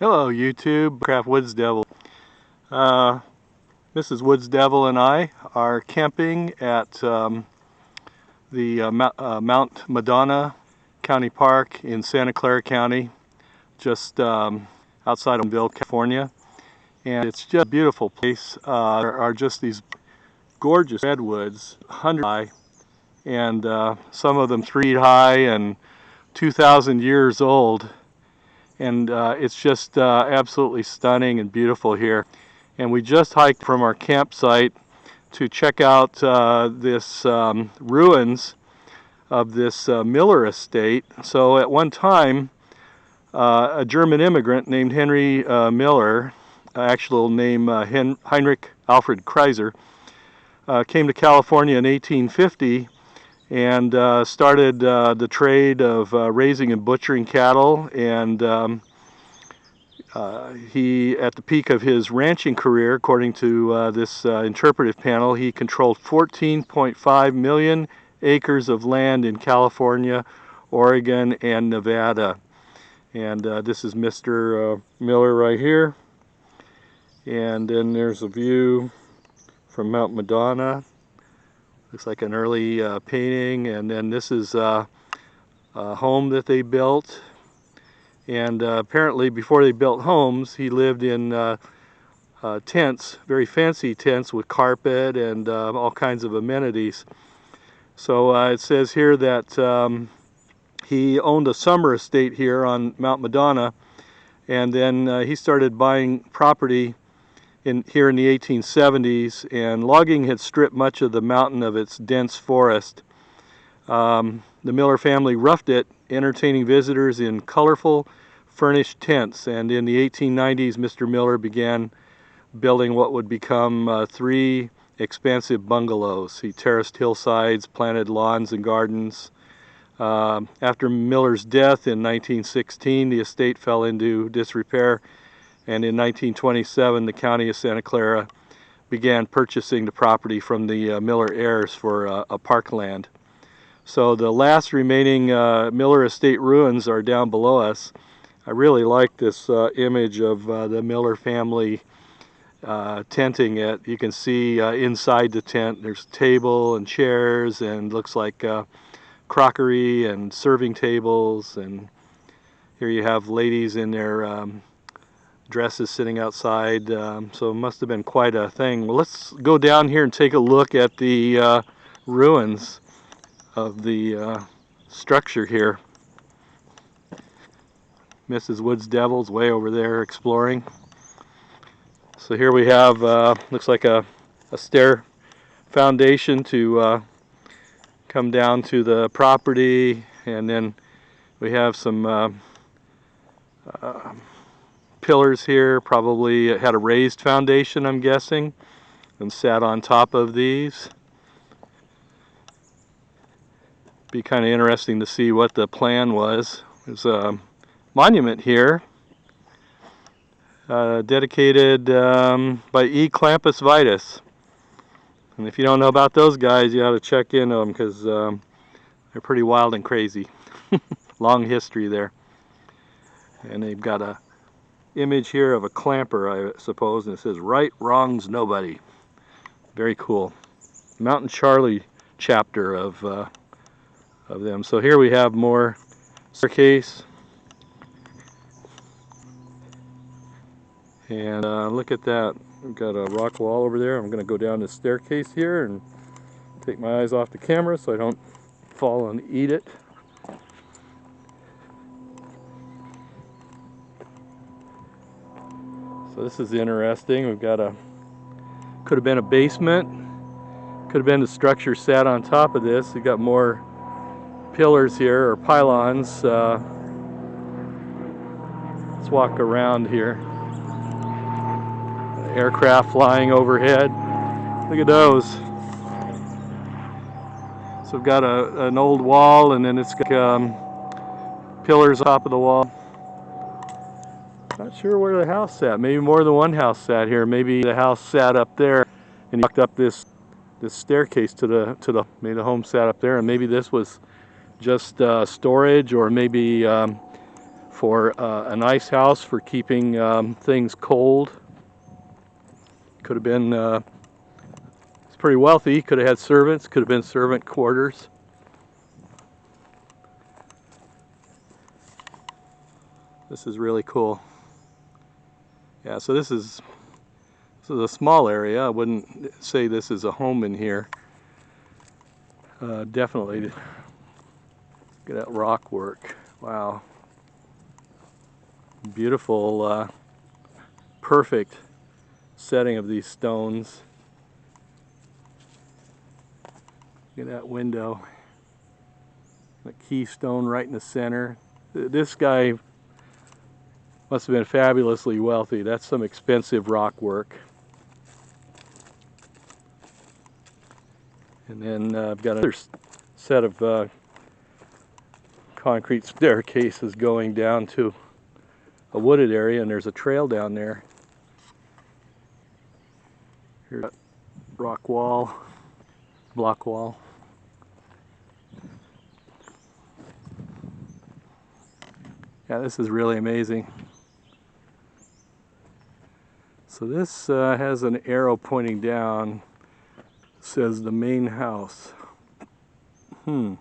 Hello YouTube, Craft Woods Devil. Mrs. Woods Devil and I are camping at the Mount Madonna County Park in Santa Clara County, just outside of Watsonville, California. And it's just a beautiful place. There are just these gorgeous redwoods, 100 high, and some of them 3 feet high and 2,000 years old. And it's just absolutely stunning and beautiful here. And we just hiked from our campsite to check out this ruins of this Miller estate. So at one time, a German immigrant named Henry Miller, actual name Heinrich Alfred Kreiser, came to California in 1850 and started the trade of raising and butchering cattle. And he, at the peak of his ranching career, according to this interpretive panel, he controlled 14.5 million acres of land in California, Oregon, and Nevada. And this is Mr. Miller right here. And then there's a view from Mount Madonna. Looks like an early painting. And then this is a home that they built. And apparently before they built homes, he lived in tents, very fancy tents with carpet and all kinds of amenities. So it says here that he owned a summer estate here on Mount Madonna, and then he started buying property here in the 1870s, and logging had stripped much of the mountain of its dense forest. The Miller family roughed it, entertaining visitors in colorful furnished tents, and in the 1890s Mr. Miller began building what would become 3 expansive bungalows. He terraced hillsides, planted lawns and gardens. After Miller's death in 1916, the estate fell into disrepair, and in 1927 the county of Santa Clara began purchasing the property from the Miller heirs for a parkland. So the last remaining Miller estate ruins are down below us. I really like this image of the Miller family tenting it. You can see inside the tent there's table and chairs, and looks like crockery and serving tables, and here you have ladies in their dresses sitting outside, so it must have been quite a thing. Well, let's go down here and take a look at the ruins of the structure here. Mrs. Woods Devil's way over there exploring. So here we have, looks like a stair foundation to come down to the property, and then we have some pillars here. Probably it had a raised foundation, I'm guessing, and sat on top of these. Be kind of interesting to see what the plan was. There's a monument here dedicated by E. Clampus Vitus. And if you don't know about those guys, you ought to check in on them, because they're pretty wild and crazy. Long history there. And they've got a image here of a clamper, I suppose, and it says right wrongs nobody. Very cool. Mountain Charlie chapter of them. So here we have more staircase. And look at that. We've got a rock wall over there. I'm going to go down this staircase here and take my eyes off the camera so I don't fall and eat it. So this is interesting. We've got could have been a basement. Could have been the structure sat on top of this. We've got more pillars here, or pylons. Let's walk around here. Aircraft flying overhead. Look at those. So we've got an old wall, and then it's got pillars on top of the wall. Not sure where the house sat. Maybe more than one house sat here. Maybe the house sat up there, and you walked up this staircase to the maybe the home sat up there, and maybe this was just storage, or maybe for an ice house for keeping things cold. Could have been, it's pretty wealthy, could have had servants, could have been servant quarters. This is really cool. Yeah, so this is a small area. I wouldn't say this is a home in here. Definitely. Look at that rock work. Wow. Beautiful, perfect setting of these stones. Look at that window. The keystone right in the center. This guy must have been fabulously wealthy. That's some expensive rock work. And then I've got another set of concrete staircases going down to a wooded area, and there's a trail down there. Here's a rock wall, block wall. Yeah, this is really amazing. So this has an arrow pointing down. It says the main house. Yeah,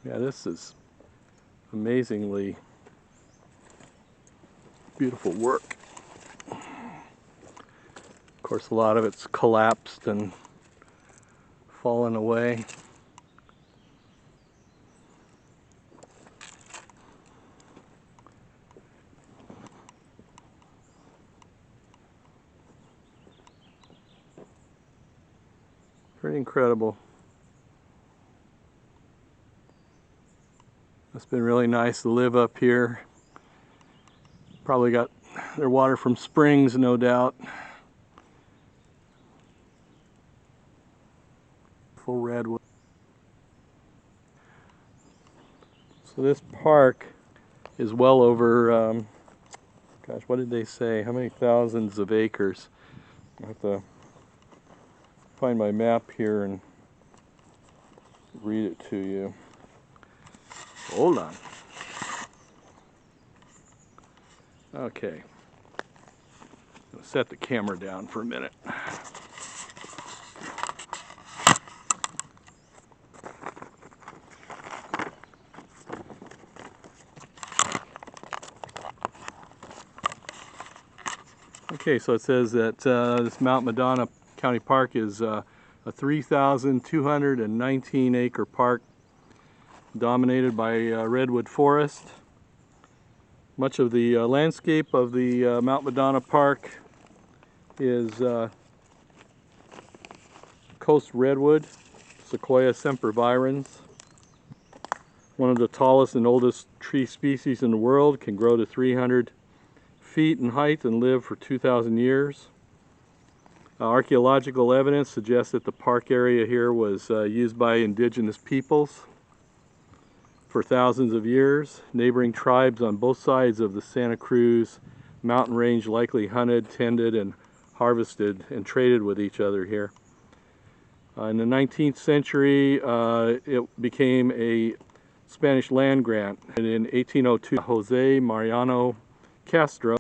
this is amazingly beautiful work. Of course, a lot of it's collapsed and fallen away. Pretty incredible. It's been really nice to live up here. Probably got their water from springs, no doubt. Full redwood. So this park is well over, gosh, what did they say? How many thousands of acres? I have to find my map here and read it to you. Hold on. Okay. I'll set the camera down for a minute. Okay, so it says that this Mount Madonna County Park is a 3,219 acre park dominated by redwood forest. Much of the landscape of the Mount Madonna Park is coast redwood, Sequoia sempervirens. One of the tallest and oldest tree species in the world, can grow to 300 feet in height and live for 2,000 years. Archaeological evidence suggests that the park area here was used by indigenous peoples for thousands of years. Neighboring tribes on both sides of the Santa Cruz mountain range likely hunted, tended, and harvested and traded with each other here. In the 19th century, it became a Spanish land grant. And in 1802, Jose Mariano Castro,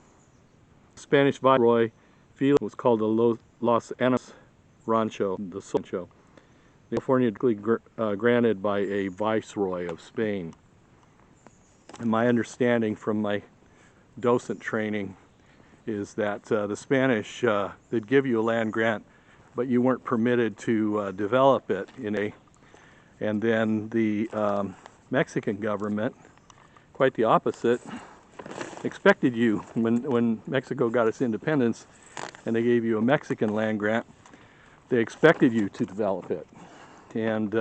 Spanish viceroy, was called the Los Angeles Rancho, the Rancho. California granted by a viceroy of Spain. And my understanding from my docent training is that the Spanish, they'd give you a land grant, but you weren't permitted to develop it and then the Mexican government, quite the opposite, expected you, when Mexico got its independence and they gave you a Mexican land grant, they expected you to develop it. And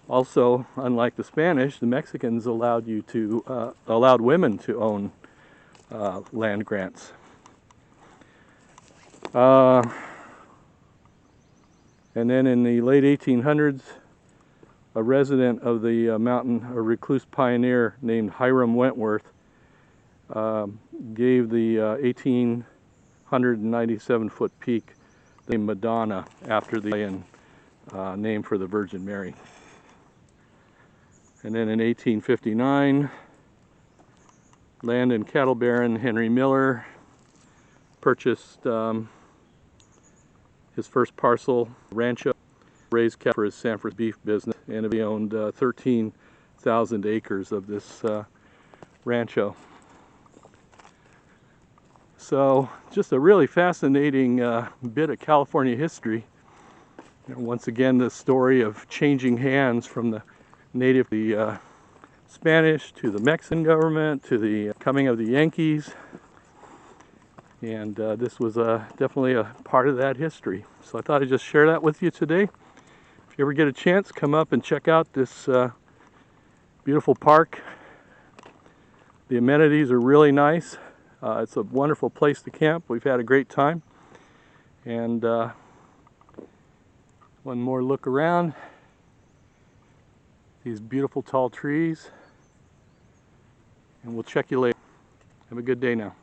also, unlike the Spanish, the Mexicans allowed women to own land grants. And then in the late 1800s, a resident of the mountain, a recluse pioneer named Hiram Wentworth, gave the 1,897-foot peak the name Madonna, after the name for the Virgin Mary. And then in 1859, land and cattle baron Henry Miller purchased his first parcel, rancho, raised cattle for his San Francisco beef business, and he owned 13,000 acres of this rancho. So just a really fascinating bit of California history. Once again, the story of changing hands from the native, the Spanish, to the Mexican government, to the coming of the Yankees. And this was definitely a part of that history. So I thought I'd just share that with you today. If you ever get a chance, come up and check out this beautiful park. The amenities are really nice. It's a wonderful place to camp. We've had a great time. And one more look around. These beautiful tall trees. And we'll check you later. Have a good day now.